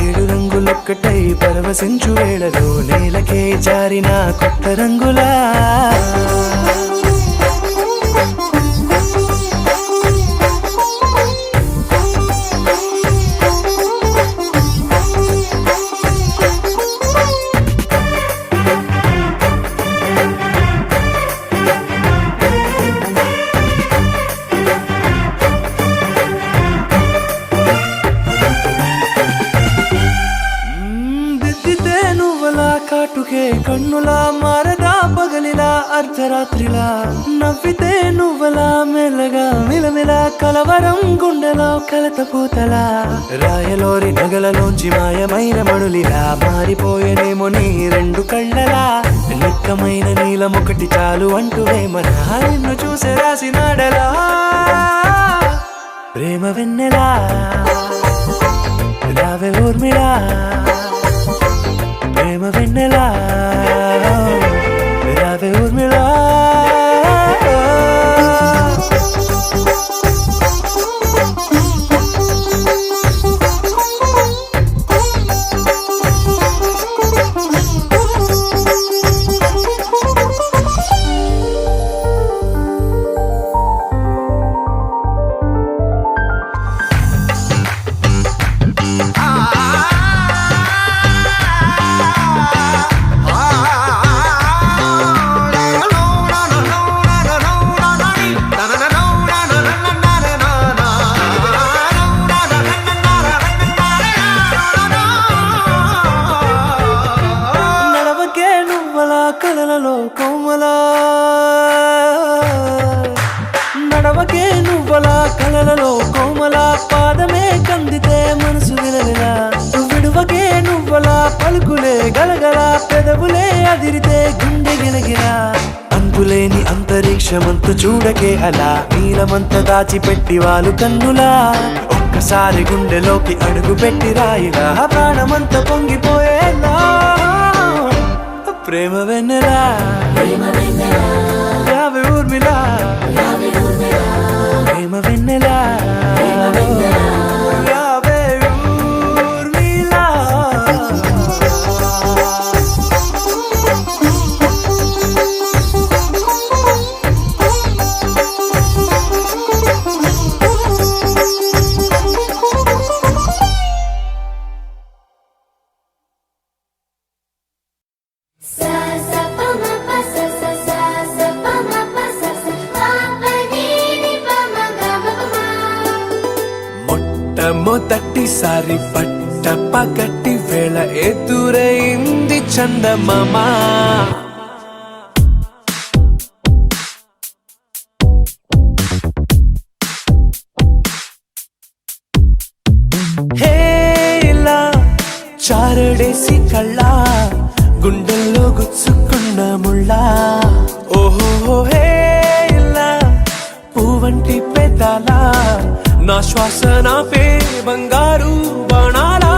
7 రంగులొక్కటై పరవశించు వేళలో నేలకే జారిన కొత్త రంగులా కాటుకే కన్నులా మారదా పగలిలా అర్ధరాత్రిలా నవ్వితే నువ్వలా మెల్లగా మిలమిలా కలవరం గుండెలో కలత పూతలా రాయలోరి నగలలోంచి మాయమైన మణులిలా మారిపోయేనేమో నీ 2 కళ్ళలా నిక్కమైన నీలమొకటి చాలు అంటూ వేమనా నిన్ను చూసే రాసినాడలా ప్రేమ వెన్నెలా ఊర్మిళ ప్రేమ వెన్నెలా రావే ఊర్మిళ కలలలో కోమలా నడవకే నువ్వలా కలలలో కోమలా పాదమే కందితే మనసు విలవిలా విడువకే నువ్వలా పలుకులే గలగల పెదవులే అదిరితే గుండె గిలగిలా అంతులేని అంతరిక్షమంతు చూడకే అలా నీలమంత దాచిపెట్టి వాళ్ళు కన్నులా ఒక్కసారి గుండెలోకి అడుగు పెట్టి రాయిలా ప్రాణమంత పొంగిపోయేలా ప్రేమ వెన్నెలా రావే ఊర్మిళ ప్రేమ వెన్నెలా రావే ఊర్మిళ మొదటిసారి పట్ట పగటి వేళ ఎదురైంది చందమామ హేలా చారడేసి కళ్ళ గుండెల్లో గుచ్చుకున్న ముళ్ళా ఓహో హేలా పువ్వంటి పెదాలా నా శ్వాస నాపే బంగారు బాణాలా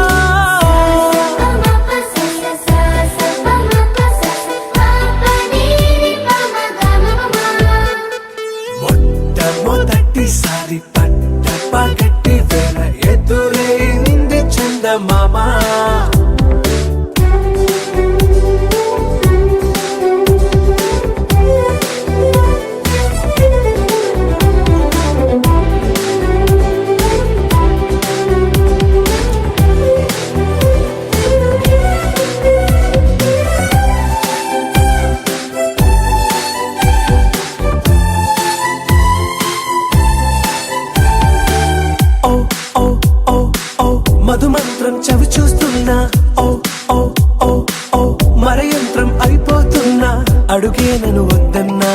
మొట్టమొదటిసారి పట్ట పగటి వేళ ఎదురైంది చందమామ మధుమంత్రం చవి చూస్తున్నా ఓ ఓ ఓ ఓ మరయంత్రం అయిపోతున్నా అడుగే నన్ను వద్దన్నా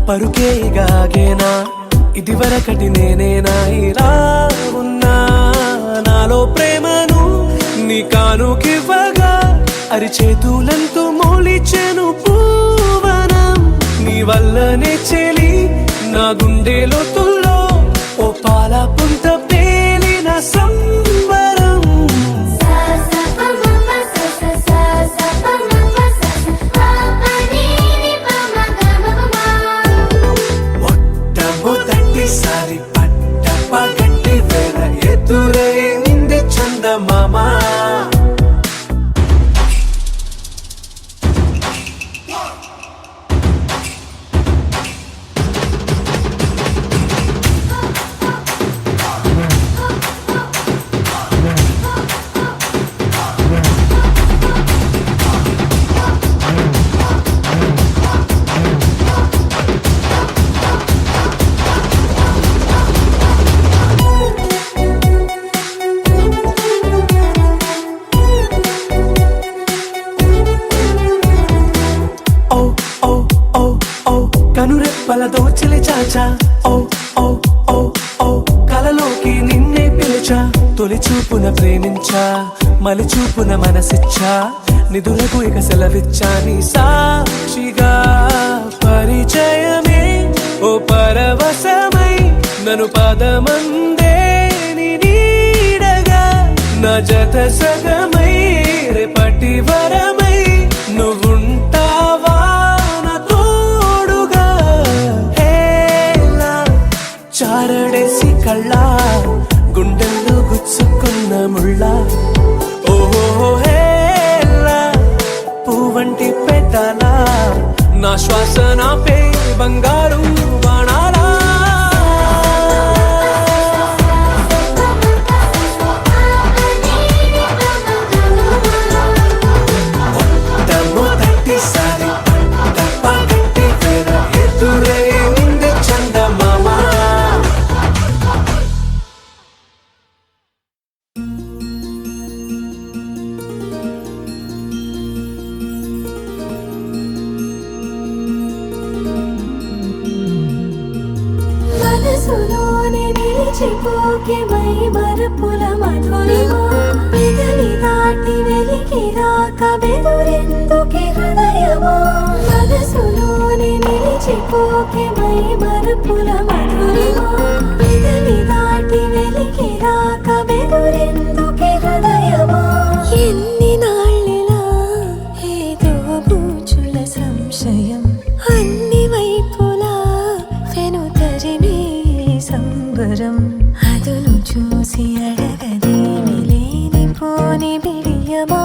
పరుగే గాగేనా ఇది వరకటి నేనేనా ఇలా ఉన్నా నాలో ప్రేమను నీ కానుకివ్వగా అరిచేతులంతో మోలిచెను పూవనం నీ వల్లనే చెలి నా గుండె లోతుల్లో ఓ పాల పుంత పేలిన సంబరం మొట్టమొదటిసారి పట్ట పగటి వేళ ఎదురైంది చందమామ కనురెప్పల దోచలి చాచా ఓ ఓ ఓ ఓ కలలోకి నిన్నే పిలిచా తొలి చూపున ప్రేమించా మలి చూపున మనసిచ్చా నిధులకు ఇక సెలవిచ్చా నీ సాక్షిగా పరిచయమే ఓ పరవశమై నన్ను పదమందే నీ నీడగా నా జత సగమై రేపటి వరమై నువ్వుంటావా నా తోడుగా హేలా చారడేసి కళ్ళ గుండెల్లో గుచ్చుకున్న ముళ్ళ ఓహో హేలా పువ్వంటి పెట్టాల నా శ్వాస నాపే బంగారు బాణాలా దమ్ము తట్టిసారి తప్ప కట్టి పేర ఎదురే ఉంది చందమామ మనసులోనే నిలిచిపోకే మై మరపుల మధురిమా పెదవి దాటి వెలికి రాక బెదురెందుకే హృదయమా మనసులోనే నిలిచిపోకే మై మరపుల మధురిమా పెదవి దాటి వెలికి రాక బెదురెందుకే హృదయమా ఎన్ని నాళ్ళిలా ఏదో బూచుల సంశయం అన్ని వైపులా వెనుతరిమే సంబరం అదును చూసి అడగదేమి లేనిపోని బిడియమా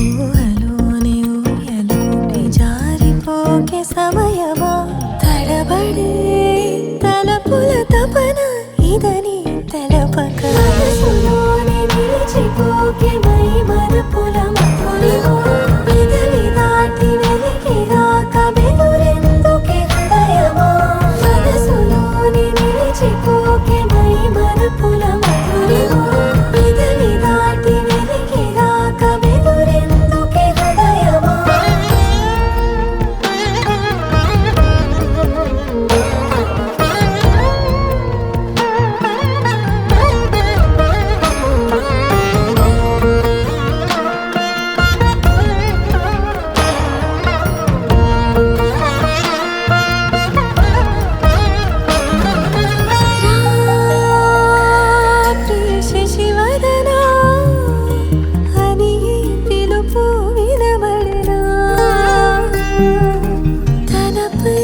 ఊహలోని ఊయలోకి జారిపోకే సమయమా తడబడే తలపుల తపన ఇదని తెలపక మనసులోనే నిలిచిపోకే మై మరపుల మధురిమా పెదవి దాటి వెలికి రాక బెదురెందుకే హృదయమా మనసులోనే నిలిచిపోకే మై మరపుల మధురిమా పెదవి దాటి వెలికి రాక బెదురెందుకే హృదయమా శశివదనా అని పిలుపు వినబడనా తనపై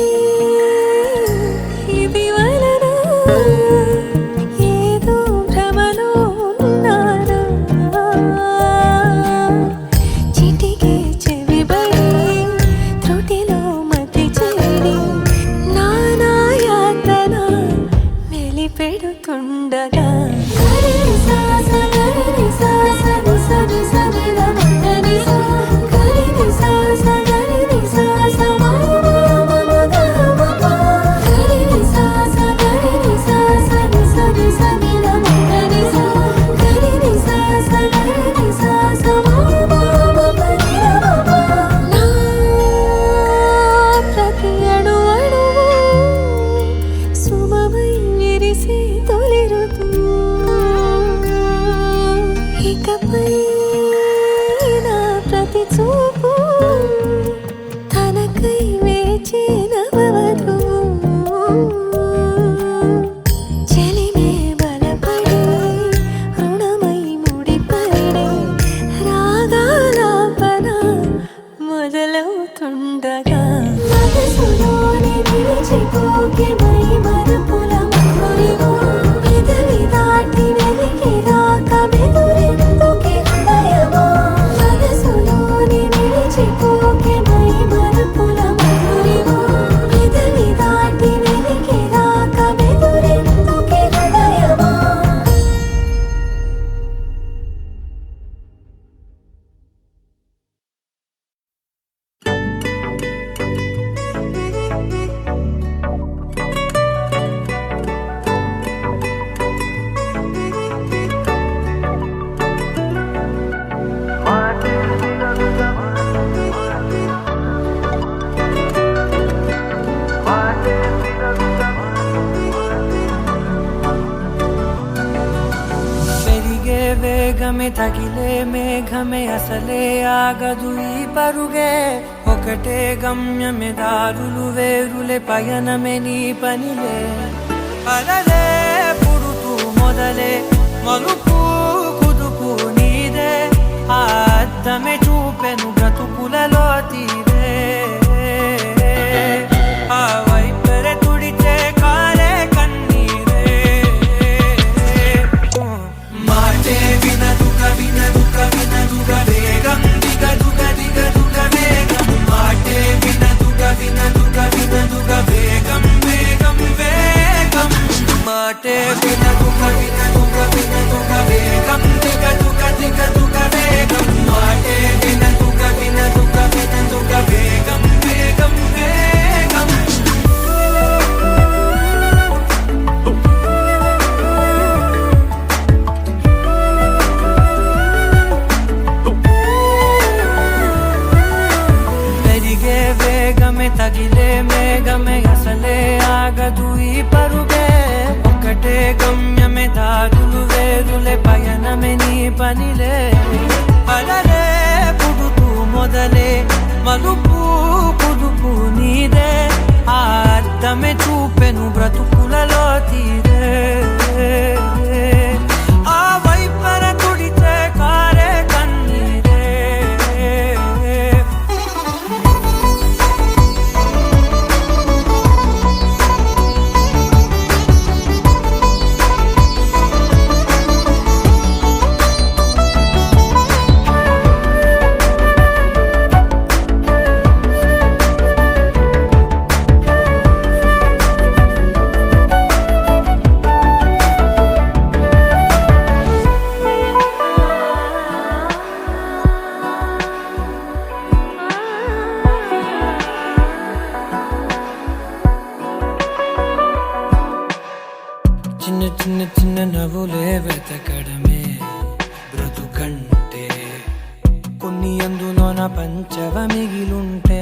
ఇది వలన ఏదో భ్రమలో ఉన్నానా చిటికే చెవిబడి త్రుటిలో మతి చెడి నానాయాతన వెలిపెడుతుండగా ప్రతి అణు అణువు సుమమై విరిసే తొలి ఋతువు ఇకపై నా ప్రతి చూపు తనకై వేచి నవవధువు చెలిమే బలపడి రుణమై ముడిపడి రాగాలాపన మొదలవుతుండగా మనసులోనే నిలిచిపోకే మై మరపుల మధురిమా పెదవి దాటి వెలికి రాక బెదురెందుకే హృదయమా మనసులోనే నిలిచిపోకే మై మరపుల మధురిమా పెదవి దాటి వెలికి రాక బెదురెందుకే హృదయమా వేగమే తగిలే మేఘమే అసలే ఆగదు ఈ పరుగే ఒకటే గమ్యమే దారులు వేరులే పయనమే నీ పనిలే అలలే పుడుతూ మొదలే మలుపు కుదుపు నీ అర్థమే చూపెను బ్రతుకులలో తీరే ఆ వైపరే తుడిచే కాలే కన్నీరే మాటే వినదుగ వినదుగ వినదుగ వేగం దిగదుగ దిగదుగ వేగం మాటే వినదుగ వినదుగ వినదుగ వేగం వేగం వేగం మాటే వినదుగ వినదుగ వినదుగ వేగం దిగదుగ దిగదుగ వేగం మాటే వినదుగ వినదుగ వినదుగ వేగం వేగం వేగం పెరిగే వేగమే తగిలే మేఘమే అసలే ఆగదు ఈ పరుగే ఒకటే గమ్యమే దారులు వేరులే పయనమే నీ పనిలే అలలే పుడుతూ మొదలే మలుపు పుదుపు నీదే ఆ అర్థమే చూపెను బ్రతుకులలో తీరే ఆ వైపర తుడిచే కారే కన్నీరే చిన్న చిన్న చిన్న నవ్వులే వెతకడమే బ్రతుకంటే కొన్ని అందులోన పంచవ మిగిలుంటే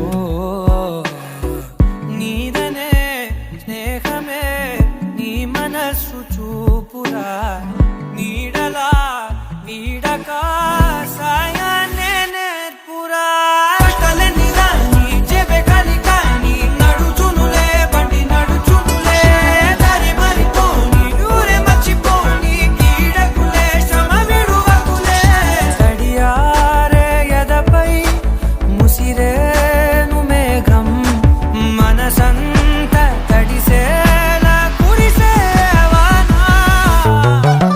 ఓ నీదనే స్నేహమే నీ మనస్సు చూపురా నీడలా వీడక సాయాన్నే నేర్పురా కలని రాని చెబె కలికాని నడుచునులే బండి నడుచునులే దారి మరిపోని ఊరే మర్చిపోని కీడకులే శ్రమ విడువకులే తడియారే ఎదపై ముసిరేను మేఘం మనసంత తడిసేలా కురిసేవానా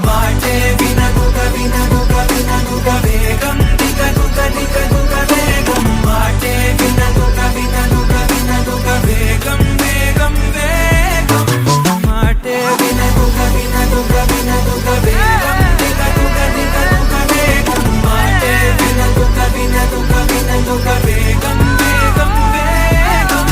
మాటే వినదుగ వినదుగ వినదుగ వేగం దిగదుగ దిగదుగ వేగం మాటే వినదుగ వినదుగ వినదుగ వేగం వేగం వేగం మాటే వినదుగ వినదుగ వినదుగ వేగం దిగదుగ దిగదుగ వేగం మాటే వినదుగ వినదుగ వినదుగ వేగం వేగం వేగం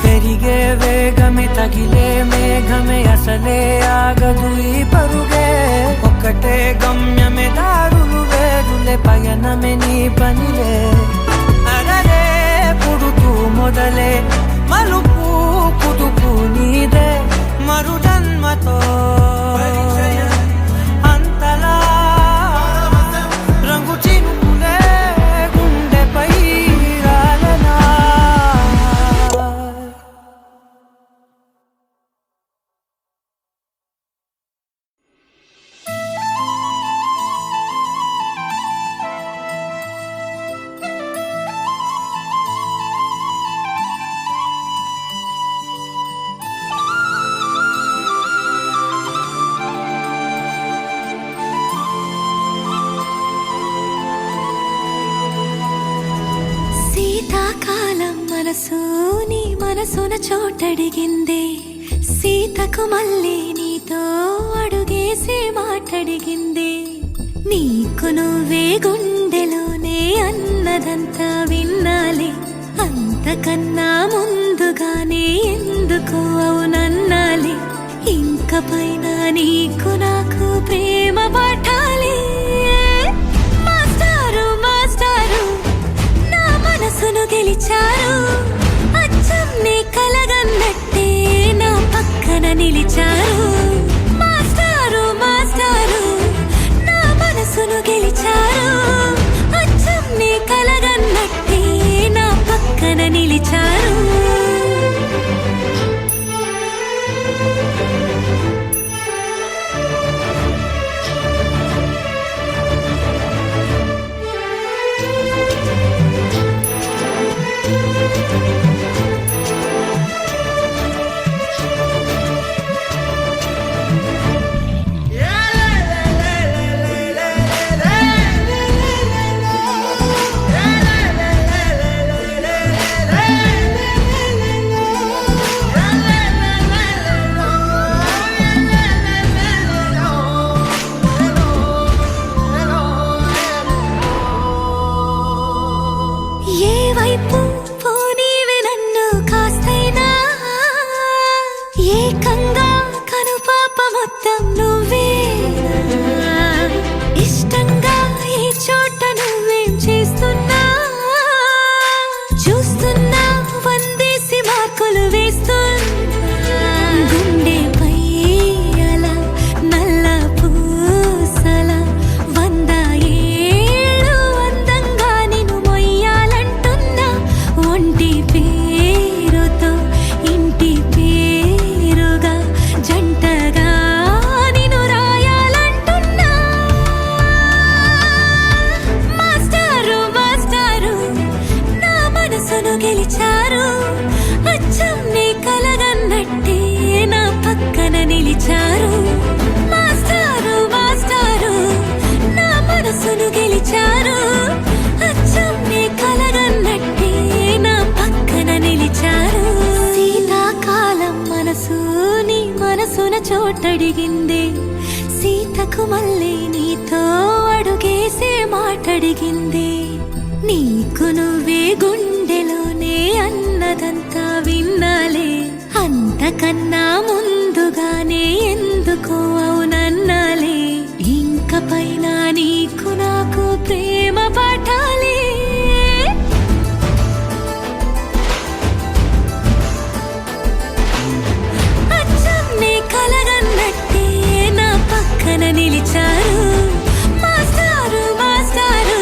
పెరిగే వేగమే తగిలే మేఘమే అసలే ఆగదు ఈ పరుగే ఒకటే గమ్యమే దారులు వేరులే పయనమే నీ పనిలే అలలే పుడుతూ మొదలే మలుపు పుదుపు నీదే మరు జన్మతో అంతలా రంగు చినుకులే గుండెపై రాలనా శీతాకాలం మనసు నీ మనసున చోటడిగిందే సీతకు మళ్ళీ నీతో అడుగేసి మాటడిగిందే నీకు నువ్వే గుండెలోనే అన్నదంతా విన్నాలే అంతకన్నా ముందుగానే ఎందుకు అవునన్నాలే ఇంక పైన నీకు నాకు ప్రేమ పాఠాలే మాస్టారు మాస్టారు నా మనసును గెలిచారు అచ్చం నీ కలగన్నట్టే నా పక్కన నిలిచారు మాస్టారు మాస్టారు నా మనసును గెలిచారు అచ్చం నీ కలగన్నట్టే నా నాకు మళ్ళీ నీతో అడుగేసే మాటడిగింది. నీకు నువ్వే గుండెలోనే అన్నదంతా విన్నాలే, అంతకన్నా ముందుగానే ఎందుకో అవునన్నాలే. ఇంక పైన నీకు నాకు ప్రేమ పాఠాలే. అచ్చం నీ కలగన్నట్టే నా పక్కన నిలిచారు మాస్టారు మాస్టారు,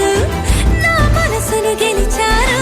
నా మనసును గెలిచారు.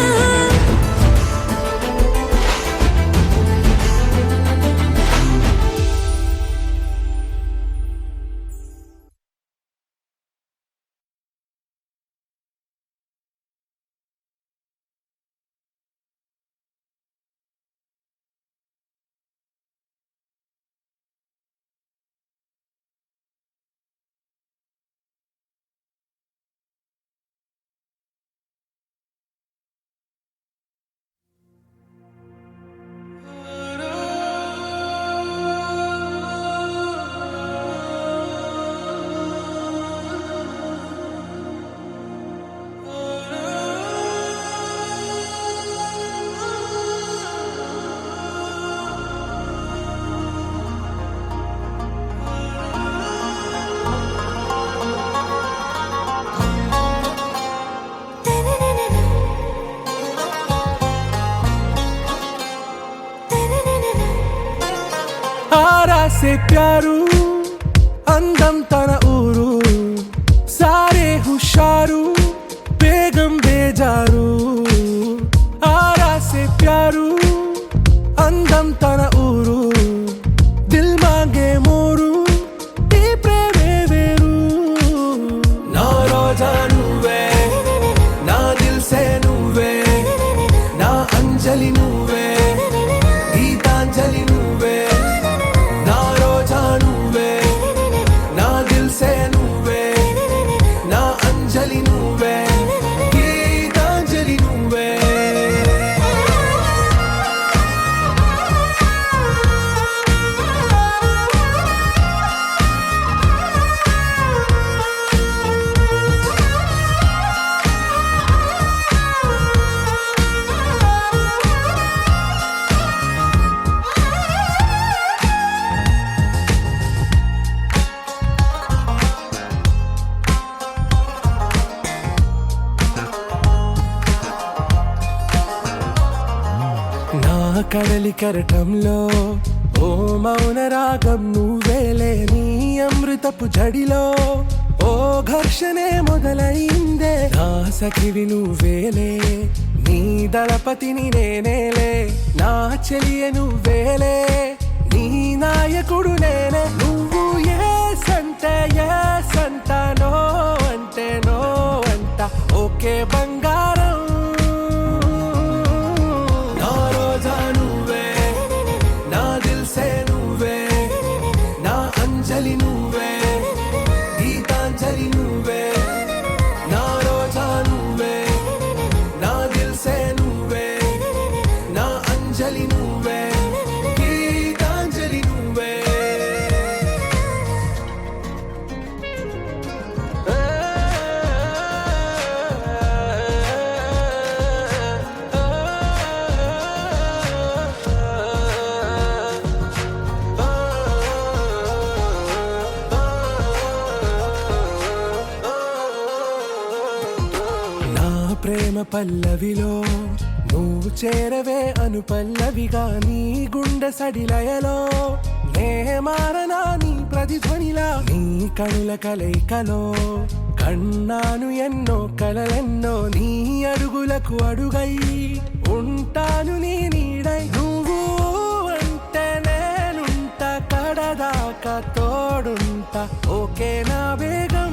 आरा से प्यारू అందం తన ఊరు, సారే హుషారు బేగం బేజారు. ఆరా సే ప్యారు అందం తన ఊరు, దిల్ మాంగే మోరు ఈ ప్రేమే వేరు. నా రోజా నువ్వే, నా దిల్ సే నువ్వే, నా అంజలి నువ్వే, గీతాంజలి నువ్వే. నా రోజా నువ్వే, నా దిల్ సే నువ్వే, నా అంజలి నువ్వే, గీతాంజలి నువ్వే. నా కడలి కరటంలో ఓ మౌన రాగం నువ్వేలే, నీ అమృతపు జడిలో ఓ ఘర్షణే మొదలైందే. నా సఖివి నువ్వేలే, నీ దళపతిని నేనేలే, నా చెలియ నువ్వేలే, నీ నాయకుడు నేనే. నువ్వు ఏ సంటే ఏ సంట, నో అంటే నో అంట, ఓకే బంగారం. నా రోజా నువ్వే, నా దిల్ సే నువ్వే, నా అంజలి నువ్వే, గీతాంజలి నువ్వే. నా రోజా నువ్వే, నా దిల్ సే నువ్వే, నా అంజలి నువ్వే, గీతాంజలి నువ్వే. నా ప్రేమ పల్లవిలో నువ్వు చేరవే అను పల్లవిగా, నీ గుండె సడిలయలో నే మారనా నీ ప్రతిధ్వనిలా. నీ కనుల కలయికలో కన్నాను ఎన్నో కలలెన్నో, నీ అడుగులకు అడుగై ఉంటాను నీ నీడై. నువ్వు అంటే నేనుంట కడదాకా తోడుంట, ఓకే నా బేగం.